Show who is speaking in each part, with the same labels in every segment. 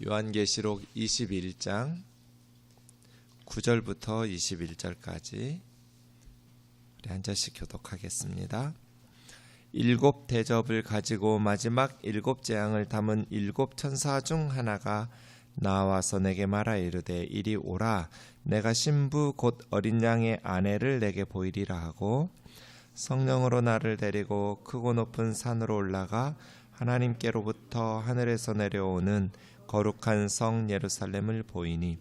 Speaker 1: 요한계시록 21장 9절부터 21절까지 우리 한 절씩 교독하겠습니다. 일곱 대접을 가지고 마지막 일곱 재앙을 담은 일곱 천사 중 하나가 나와서 내게 말하 이르되 이리 오라. 내가 신부 곧 어린 양의 아내를 내게 보이리라 하고 성령으로 나를 데리고 크고 높은 산으로 올라가 하나님께로부터 하늘에서 내려오는 거룩한 성 예루살렘을 보이니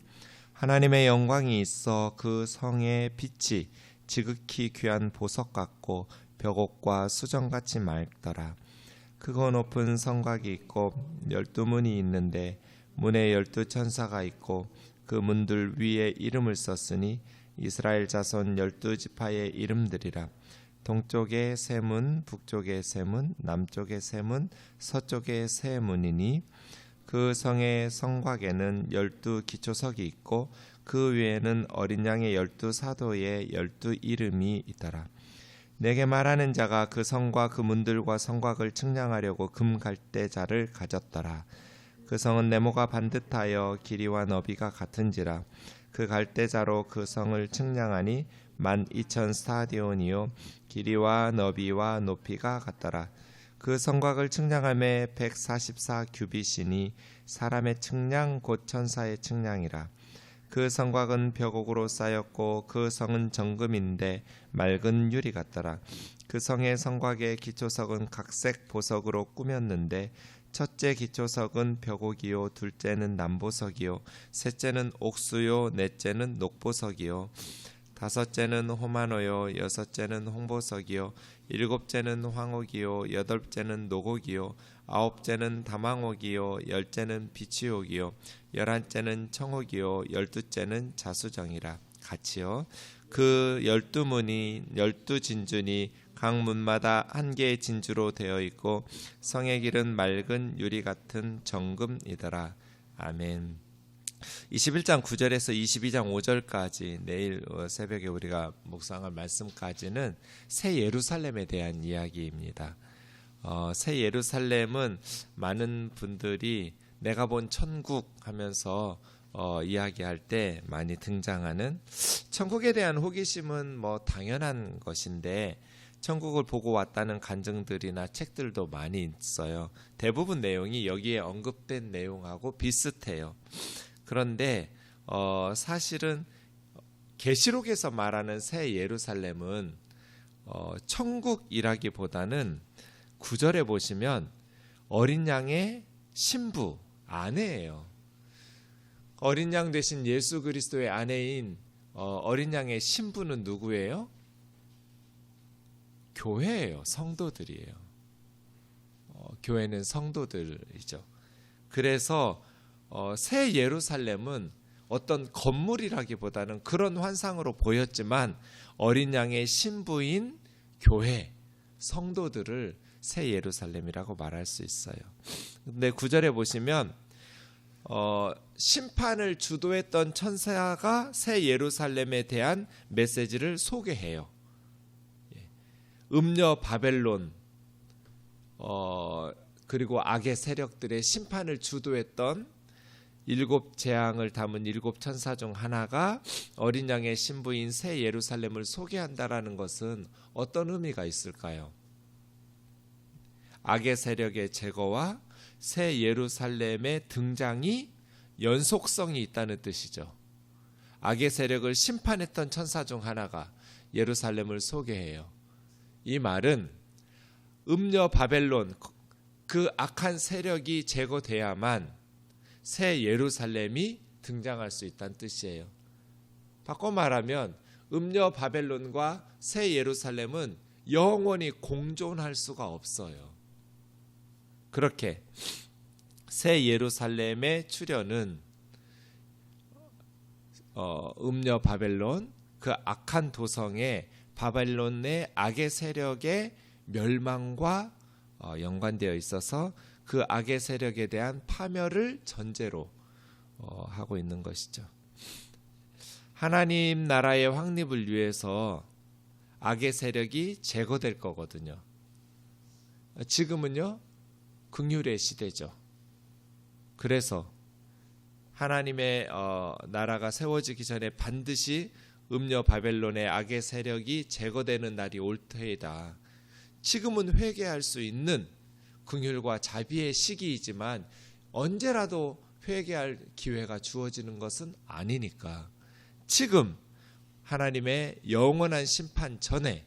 Speaker 1: 하나님의 영광이 있어 그 성의 빛이 지극히 귀한 보석 같고 벽옥과 수정같이 맑더라. 크고 높은 성곽이 있고 12문이 있는데 문에 12천사가 있고 그 문들 위에 이름을 썼으니 이스라엘 자손 12지파의 이름들이라. 동쪽에 세 문, 북쪽에 세 문, 남쪽에 세 문, 서쪽에 세 문이니 그 성의 성곽에는 12기초석이 있고 그 위에는 어린 양의 12사도의 12이름이 있더라. 내게 말하는 자가 그 성과 그 문들과 성곽을 측량하려고 금 갈대자를 가졌더라. 그 성은 네모가 반듯하여 길이와 너비가 같은지라. 그 갈대자로 그 성을 측량하니 12,000 스타디온이요 길이와 너비와 높이가 같더라. 그 성곽을 측량함에 144 규빗이니 사람의 측량 곧 천사의 측량이라. 그 성곽은 벽옥으로 쌓였고 그 성은 정금인데 맑은 유리 같더라. 그 성의 성곽의 기초석은 각색 보석으로 꾸몄는데 첫째 기초석은 벽옥이요 둘째는 남보석이요 셋째는 옥수요 넷째는 녹보석이요 다섯째는 호마노요 여섯째는 홍보석이요 일곱째는 황옥이요 여덟째는 녹옥이요 아홉째는 다망옥이요 열째는 비치옥이요 열한째는 청옥이요 열두째는 자수정이라. 같이요. 그 12문이 12진주니 각 문마다 한 개의 진주로 되어 있고 성의 길은 맑은 유리 같은 정금이더라. 아멘. 21장 9절에서 22장 5절까지 내일 새벽에 우리가 묵상할 말씀까지는 새 예루살렘에 대한 이야기입니다. 새 예루살렘은 많은 분들이 내가 본 천국 하면서 이야기할 때 많이 등장하는, 천국에 대한 호기심은 뭐 당연한 것인데 천국을 보고 왔다는 간증들이나 책들도 많이 있어요. 대부분 내용이 여기에 언급된 내용하고 비슷해요. 그런데 사실은 계시록에서 말하는 새 예루살렘은 천국이라기보다는 9절에 보시면 어린 양의 신부, 아내예요. 어린 양 되신 예수 그리스도의 아내인 어린 양의 신부는 누구예요? 교회예요. 성도들이에요. 교회는 성도들이죠. 그래서 새 예루살렘은 어떤 건물이라기보다는 그런 환상으로 보였지만 어린 양의 신부인 교회, 성도들을 새 예루살렘이라고 말할 수 있어요. 근데 9절에 보시면 심판을 주도했던 천사가 새 예루살렘에 대한 메시지를 소개해요. 음녀 바벨론, 그리고 악의 세력들의 심판을 주도했던 일곱 재앙을 담은 일곱 천사 중 하나가 어린 양의 신부인 새 예루살렘을 소개한다라는 것은 어떤 의미가 있을까요? 악의 세력의 제거와 새 예루살렘의 등장이 연속성이 있다는 뜻이죠. 악의 세력을 심판했던 천사 중 하나가 예루살렘을 소개해요. 이 말은 음녀 바벨론, 그 악한 세력이 제거돼야만 새 예루살렘이 등장할 수 있다는 뜻이에요. 바꿔 말하면 음녀 바벨론과 새 예루살렘은 영원히 공존할 수가 없어요. 그렇게 새 예루살렘의 출현은 음녀 바벨론, 그 악한 도성의 바벨론의 악의 세력의 멸망과 연관되어 있어서 그 악의 세력에 대한 파멸을 전제로 하고 있는 것이죠. 하나님 나라의 확립을 위해서 악의 세력이 제거될 거거든요. 지금은요, 긍휼의 시대죠. 그래서 하나님의 나라가 세워지기 전에 반드시 음녀 바벨론의 악의 세력이 제거되는 날이 올 터이다. 지금은 회개할 수 있는 긍휼과 자비의 시기이지만 언제라도 회개할 기회가 주어지는 것은 아니니까 지금 하나님의 영원한 심판 전에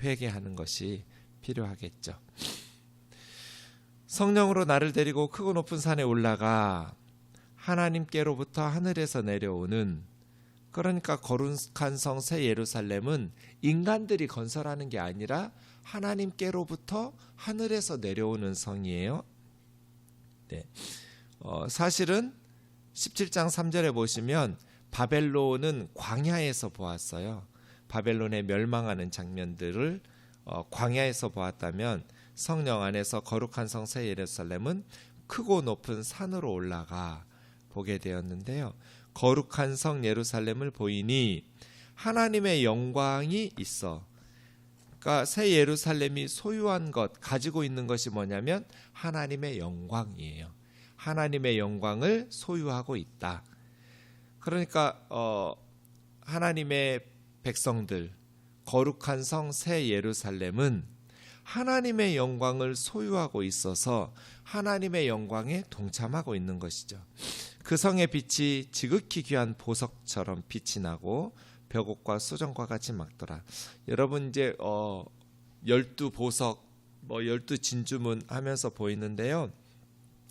Speaker 1: 회개하는 것이 필요하겠죠. 성령으로 나를 데리고 크고 높은 산에 올라가 하나님께로부터 하늘에서 내려오는, 그러니까 거룩한 성 새 예루살렘은 인간들이 건설하는 게 아니라 하나님께로부터 하늘에서 내려오는 성이에요. 네. 사실은 17장 3절에 보시면 바벨론은 광야에서 보았어요. 바벨론의 멸망하는 장면들을 광야에서 보았다면 성령 안에서 거룩한 성 새 예루살렘은 크고 높은 산으로 올라가 보게 되었는데요. 거룩한 성 예루살렘을 보이니 하나님의 영광이 있어. 그러니까 새 예루살렘이 소유한 것, 가지고 있는 것이 뭐냐면 하나님의 영광이에요. 하나님의 영광을 소유하고 있다. 그러니까 하나님의 백성들, 거룩한 성 새 예루살렘은 하나님의 영광을 소유하고 있어서 하나님의 영광에 동참하고 있는 것이죠. 그 성의 빛이 지극히 귀한 보석처럼 빛이 나고 벽옥과 수정과 같이 막더라. 여러분 이제 12보석, 12진주문 하면서 보이는데요.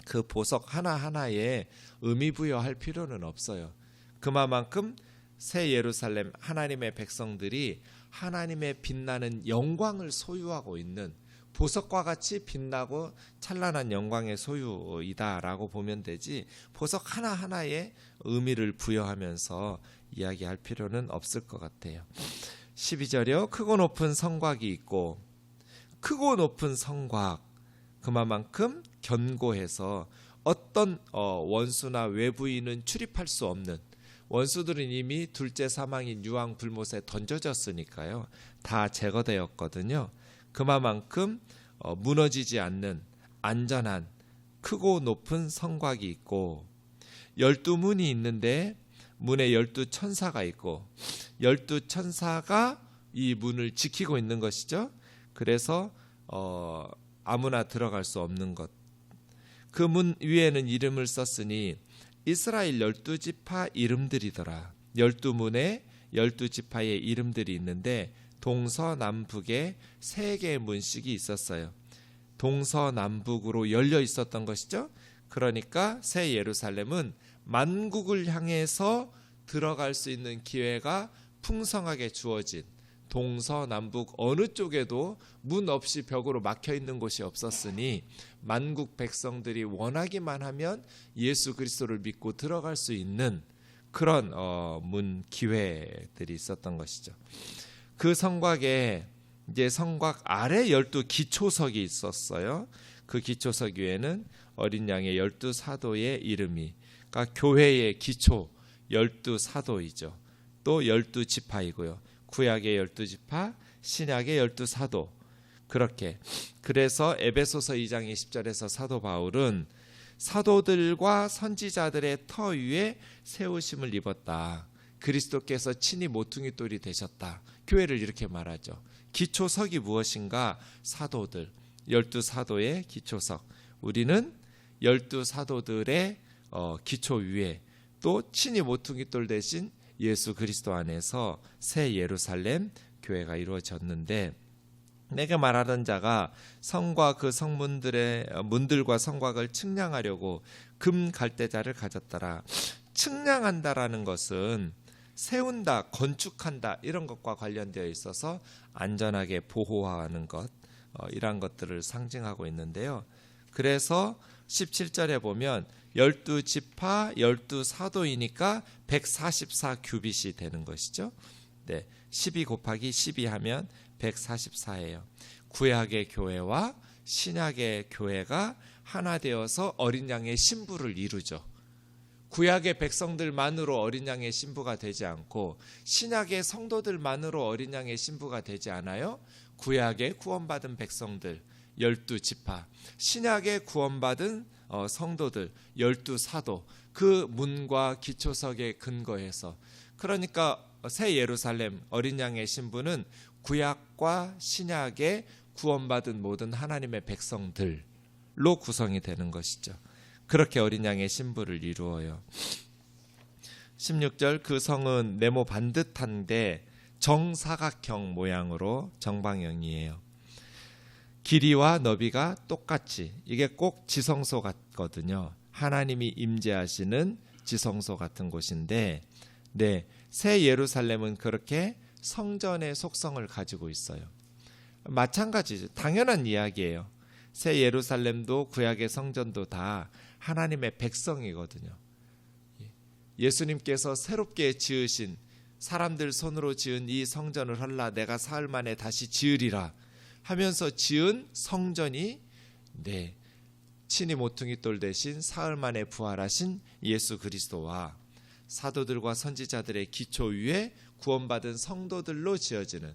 Speaker 1: 그 보석 하나하나에 의미 부여할 필요는 없어요. 그만큼 새 예루살렘 하나님의 백성들이 하나님의 빛나는 영광을 소유하고 있는, 보석과 같이 빛나고 찬란한 영광의 소유이다라고 보면 되지, 보석 하나하나에 의미를 부여하면서 이야기할 필요는 없을 것 같아요. 12절이요. 크고 높은 성곽이 있고, 크고 높은 성곽, 그만큼 견고해서 어떤 원수나 외부인은 출입할 수 없는, 원수들은 이미 둘째 사망인 유황 불못에 던져졌으니까요. 다 제거되었거든요. 그만큼 무너지지 않는 안전한 크고 높은 성곽이 있고, 12문이 있는데 문에 12천사가 있고 12천사가 이 문을 지키고 있는 것이죠. 그래서 아무나 들어갈 수 없는 것. 그 문 위에는 이름을 썼으니 이스라엘 12지파 이름들이더라. 12문에 12지파의 이름들이 있는데 동서남북에 3개의 문씩이 있었어요. 동서남북으로 열려 있었던 것이죠. 그러니까 새 예루살렘은 만국을 향해서 들어갈 수 있는 기회가 풍성하게 주어진, 동서남북 어느 쪽에도 문 없이 벽으로 막혀 있는 곳이 없었으니 만국 백성들이 원하기만 하면 예수 그리스도를 믿고 들어갈 수 있는 그런 문 기회들이 있었던 것이죠. 그 성곽에 이제 성곽 아래 12기초석이 있었어요. 그 기초석 위에는 어린 양의 12사도의 이름이, 그러니까 교회의 기초 12사도이죠. 또 12지파이고요. 구약의 12지파, 신약의 12사도. 그렇게. 그래서 에베소서 2장 20절에서 사도 바울은 사도들과 선지자들의 터 위에 세우심을 입었다. 그리스도께서 친히 모퉁이 돌이 되셨다. 교회를 이렇게 말하죠. 기초석이 무엇인가? 사도들, 12사도의 기초석. 우리는 12사도들의 기초 위에 또 친히 모퉁이 돌 대신 예수 그리스도 안에서 새 예루살렘 교회가 이루어졌는데, 내게 말하던 자가 성과 그 성문들의 문들과 성곽을 측량하려고 금 갈대자를 가졌더라. 측량한다라는 것은 세운다, 건축한다 이런 것과 관련되어 있어서 안전하게 보호하는 것, 이런 것들을 상징하고 있는데요. 그래서 17절에 보면 12지파 12사도이니까 144규빗이 되는 것이죠. 네, 12 곱하기 12 하면 144예요. 구약의 교회와 신약의 교회가 하나 되어서 어린 양의 신부를 이루죠. 구약의 백성들만으로 어린 양의 신부가 되지 않고 신약의 성도들만으로 어린 양의 신부가 되지 않아요. 구약의 구원받은 백성들 12지파, 신약의 구원받은 성도들 12사도 그 문과 기초석에 근거해서, 그러니까 새 예루살렘 어린 양의 신부는 구약과 신약의 구원받은 모든 하나님의 백성들로 구성이 되는 것이죠. 그렇게 어린 양의 신부를 이루어요. 16절, 그 성은 네모 반듯한데 정사각형 모양으로 정방형이에요. 길이와 너비가 똑같이, 이게 꼭 지성소 같거든요. 하나님이 임재하시는 지성소 같은 곳인데, 네, 새 예루살렘은 그렇게 성전의 속성을 가지고 있어요. 마찬가지죠. 당연한 이야기예요. 새 예루살렘도 구약의 성전도 다 하나님의 백성이거든요. 예수님께서 새롭게 지으신, 사람들 손으로 지은 이 성전을 헐라 내가 사흘 만에 다시 지으리라 하면서 지은 성전이, 네, 친히 모퉁이 돌 대신 사흘 만에 부활하신 예수 그리스도와 사도들과 선지자들의 기초 위에 구원받은 성도들로 지어지는,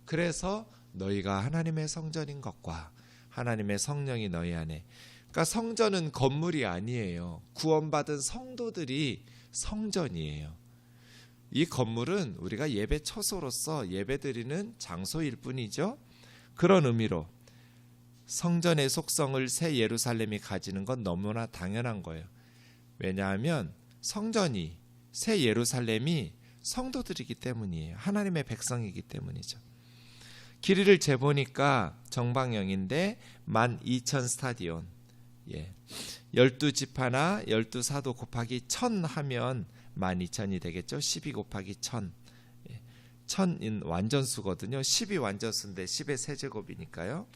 Speaker 1: 그래서 너희가 하나님의 성전인 것과 하나님의 성령이 너희 안에, 그러니까 성전은 건물이 아니에요. 구원받은 성도들이 성전이에요. 이 건물은 우리가 예배 처소로서 예배드리는 장소일 뿐이죠. 그런 의미로 성전의 속성을 새 예루살렘이 가지는 건 너무나 당연한 거예요. 왜냐하면 성전이, 새 예루살렘이 성도들이기 때문이에요. 하나님의 백성이기 때문이죠. 길이를 재보니까 정방형인데 12,000 스타디온, 12지파나 12사도 곱하기 1000 하면 12,000이 되겠죠. 12 곱하기 1000, 1000인 완전수거든요. 10이 완전수인데 10의 세제곱이니까요.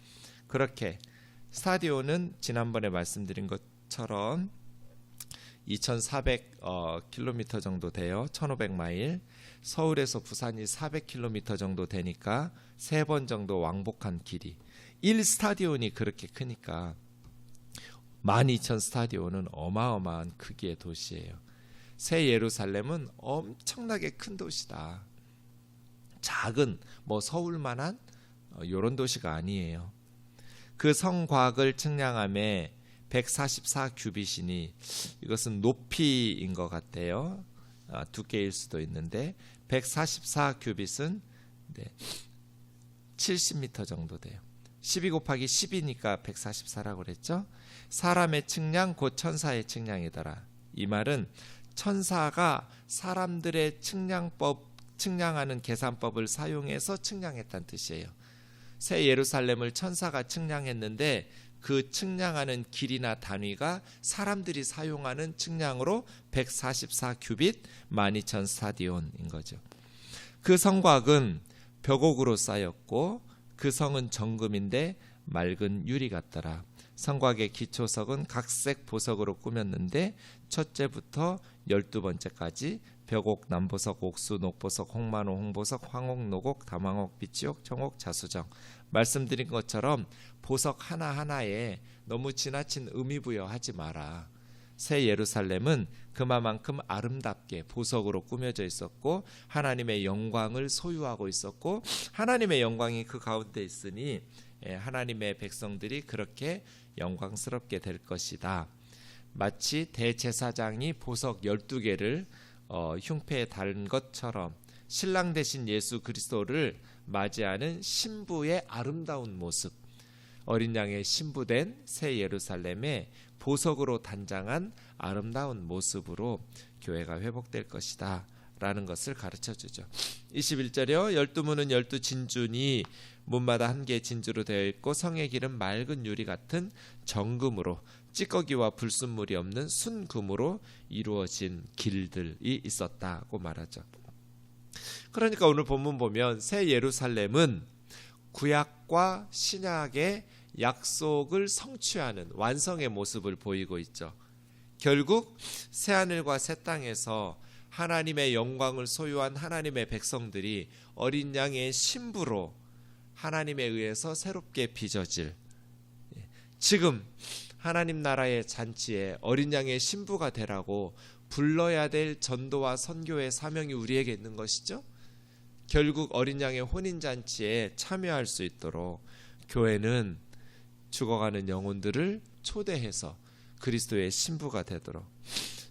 Speaker 1: 그렇게 스타디온은 지난번에 말씀드린 것처럼 2,400km 정도 돼요. 1,500마일. 서울에서 부산이 400km 정도 되니까 3번 정도 왕복한 길이. 1스타디온이 그렇게 크니까 12,000 스타디온은 어마어마한 크기의 도시예요. 새 예루살렘은 엄청나게 큰 도시다. 작은 서울만한 이런 도시가 아니에요. 그 성곽을 측량함에 144 규빗이니, 이것은 높이인 것 같아요. 두께일 수도 있는데 144 규빗은 70m 정도 돼요. 12 곱하기 10이니까 144라고 그랬죠. 사람의 측량 곧 천사의 측량이더라. 이 말은 천사가 사람들의 측량하는 계산법을 사용해서 측량했다는 뜻이에요. 새 예루살렘을 천사가 측량했는데 그 측량하는 길이나 단위가 사람들이 사용하는 측량으로 144 규빗 12,000 스타디온인 거죠. 그 성곽은 벽옥으로 쌓였고 그 성은 정금인데 맑은 유리 같더라. 성곽의 기초석은 각색 보석으로 꾸몄는데 첫째부터 12번째까지 벽옥, 남보석, 옥수, 녹보석, 홍만호, 홍보석, 황옥, 노곡, 담황옥, 비치옥, 청옥, 자수정. 말씀드린 것처럼 보석 하나하나에 너무 지나친 의미 부여하지 마라. 새 예루살렘은 그만큼 아름답게 보석으로 꾸며져 있었고 하나님의 영광을 소유하고 있었고 하나님의 영광이 그 가운데 있으니 하나님의 백성들이 그렇게 영광스럽게 될 것이다. 마치 대제사장이 보석 12개를 흉패에 달은 것처럼 신랑 되신 예수 그리스도를 맞이하는 신부의 아름다운 모습, 어린 양의 신부된 새 예루살렘의 보석으로 단장한 아름다운 모습으로 교회가 회복될 것이다 라는 것을 가르쳐주죠. 21절이요. 12문은 12진주니 문마다 한 개의 진주로 되어 있고 성의 길은 맑은 유리 같은 정금으로 찌꺼기와 불순물이 없는 순금으로 이루어진 길들이 있었다고 말하죠. 그러니까 오늘 본문 보면 새 예루살렘은 구약과 신약의 약속을 성취하는 완성의 모습을 보이고 있죠. 결국 새하늘과 새 땅에서 하나님의 영광을 소유한 하나님의 백성들이 어린 양의 신부로 하나님에 의해서 새롭게 빚어질, 지금 하나님 나라의 잔치에 어린 양의 신부가 되라고 불러야 될 전도와 선교의 사명이 우리에게 있는 것이죠. 결국 어린 양의 혼인잔치에 참여할 수 있도록 교회는 죽어가는 영혼들을 초대해서 그리스도의 신부가 되도록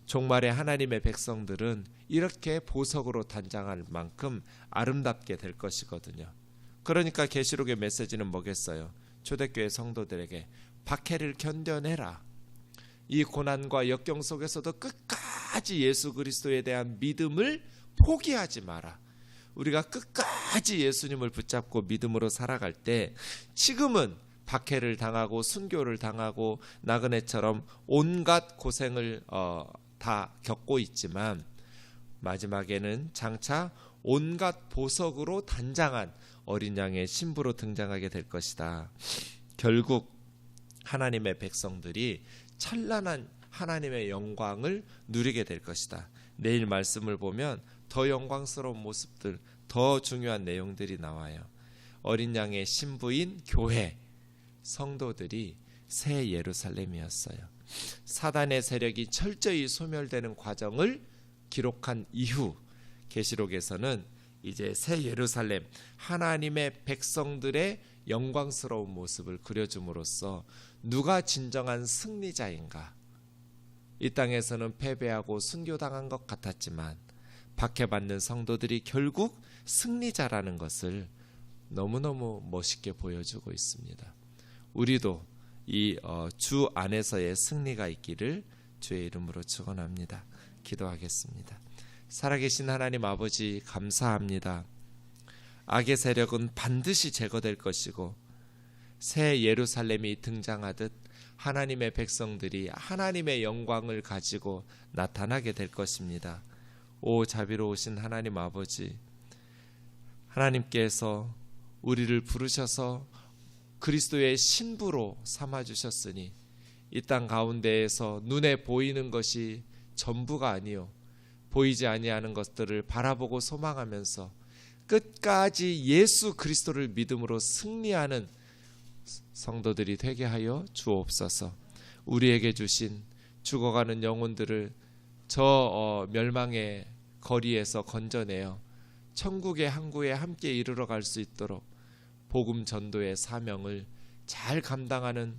Speaker 1: 종말의 하나님의 백성들은 이렇게 보석으로 단장할 만큼 아름답게 될 것이거든요. 그러니까 계시록의 메시지는 뭐겠어요? 초대교회 성도들에게 박해를 견뎌내라. 이 고난과 역경 속에서도 끝까지 예수 그리스도에 대한 믿음을 포기하지 마라. 우리가 끝까지 예수님을 붙잡고 믿음으로 살아갈 때 지금은 박해를 당하고 순교를 당하고 나그네처럼 온갖 고생을 다 겪고 있지만 마지막에는 장차 온갖 보석으로 단장한 어린 양의 신부로 등장하게 될 것이다. 결국 하나님의 백성들이 찬란한 하나님의 영광을 누리게 될 것이다. 내일 말씀을 보면 더 영광스러운 모습들, 더 중요한 내용들이 나와요. 어린 양의 신부인 교회, 성도들이 새 예루살렘이었어요. 사단의 세력이 철저히 소멸되는 과정을 기록한 이후 계시록에서는 이제 새 예루살렘, 하나님의 백성들의 영광스러운 모습을 그려줌으로써 누가 진정한 승리자인가? 이 땅에서는 패배하고 순교당한 것 같았지만 박해받는 성도들이 결국 승리자라는 것을 너무너무 멋있게 보여주고 있습니다. 우리도 이 주 안에서의 승리가 있기를 주의 이름으로 축원합니다. 기도하겠습니다. 살아계신 하나님 아버지 감사합니다. 악의 세력은 반드시 제거될 것이고 새 예루살렘이 등장하듯 하나님의 백성들이 하나님의 영광을 가지고 나타나게 될 것입니다. 오 자비로우신 하나님 아버지, 하나님께서 우리를 부르셔서 그리스도의 신부로 삼아주셨으니 이 땅 가운데에서 눈에 보이는 것이 전부가 아니요 보이지 아니하는 것들을 바라보고 소망하면서 끝까지 예수 그리스도를 믿음으로 승리하는 성도들이 되게 하여 주옵소서. 우리에게 주신 죽어가는 영혼들을 저 멸망의 거리에서 건져내어 천국의 항구에 함께 이르러 갈 수 있도록 복음 전도의 사명을 잘 감당하는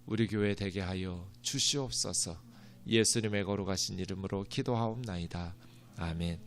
Speaker 1: 우리 교회 되게 하여 주시옵소서. 예수님의 거룩하신 이름으로 기도하옵나이다. 아멘.